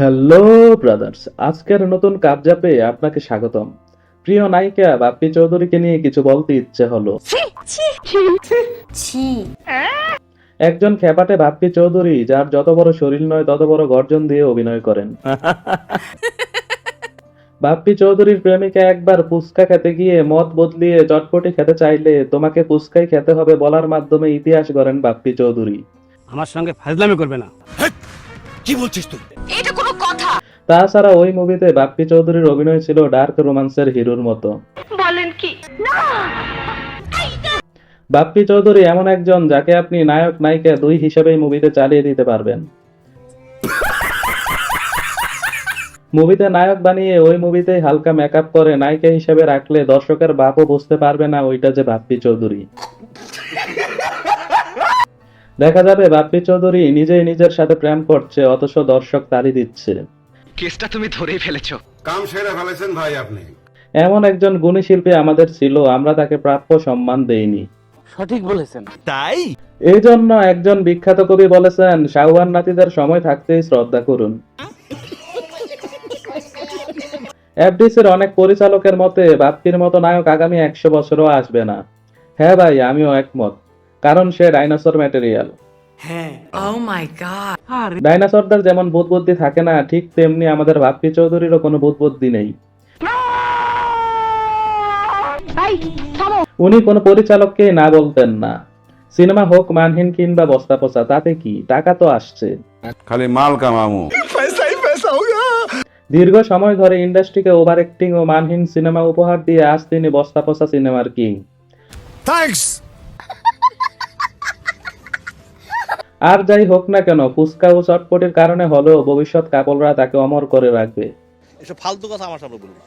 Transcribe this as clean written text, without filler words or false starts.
Hello brothers, আজকের নতুন কাবজাপে আপনাকে স্বাগতম। প্রিয় নায়িকা বাপ্পি চৌধুরীকে নিয়ে কিছু বলতে ইচ্ছে হলো। একজন খেপাটে বাপ্পি চৌধুরী, যার যত বড় শরীর নয় তত বড় গর্জন দিয়ে অভিনয় করেন। বাপ্পি চৌধুরীর প্রেমিকা একবার ফুচকা খেতে গিয়ে মত বদলিয়ে চটপটি খেতে চাইলে তোমাকে ফুচকাই খেতে হবে বলার মাধ্যমে ইতিহাস গড়েন বাপ্পি চৌধুরী। আমার সঙ্গে ফাজলামি করবে না। কি বলছিস তুই? এটা কোনো কথা তাছাড়া ওই মুভিতে বাপ্পি চৌধুরীর অভিনয় ছিল ডার্ক রোমান্সের হিরোর মতো। বলেন কি? বাপ্পি চৌধুরী এমন একজন যাকে আপনি নায়ক নায়িকা দুই হিসেবেই মুভিতে চালিয়ে দিতে পারবেন। মুভিতে নায়ক বানিয়ে ওই মুভিতেই হালকা মেকআপ করে নায়িকা হিসেবে রাখলে দর্শকের বাপও বুঝতে পারবে না ওইটা যে বাপ্পি চৌধুরী। দেখা যাবে বাপ্পি চৌধুরী নিজেই নিজের সাথে প্রেম করছে, অথচ দর্শক তালি দিচ্ছে। কেসটা তুমি ধরেই ফেলেছো। কাম সেরে ফেলেছেন ভাই আপনি। এমন একজন গুণী শিল্পী আমাদের ছিল, আমরা তাকে প্রাপ্য সম্মান দেইনি। সঠিক বলেছেন। তাই এই জন্য একজন বিখ্যাত কবি বলেছেন, শাহওয়ান নাতিদের সময় থাকতেই শ্রদ্ধা করুন। এফডিসির অনেক পরিচালকের মতে বাপ্পির মতো নায়ক আগামী 100 বছরও আসবে না। হ্যাঁ ভাই, আমিও একমত, কারণ সে dinosaur material. Oh my god. ডাইনোসরদের যেমন ভূত বুদ্ধি থাকে না, ঠিক তেমনি আমাদের বাপ্পি চৌধুরীরও কোনো ভূত বুদ্ধি নেই। উনি কোনো পরিচালককে না বলতেন না, সিনেমা হোক মানহীন কিংবা বস্তা পচা, তাতে কি, টাকা তো আসছে। খালি মাল কামামু। দীর্ঘ সময় ধরে ইন্ডাস্ট্রিকে ওভার অ্যাক্টিং ও মানহীন সিনেমা উপহার দিয়ে আজ তিনি বস্তা পচা সিনেমার কিং। থ্যাঙ্কস। আর যাই হোক না কেন, ফুচকা ও চটপটির কারণে হলেও ভবিষ্যৎ কাপলরা তাকে অমর করে রাখবে। এসব ফালতু কথা আমার সামনে বলবো না।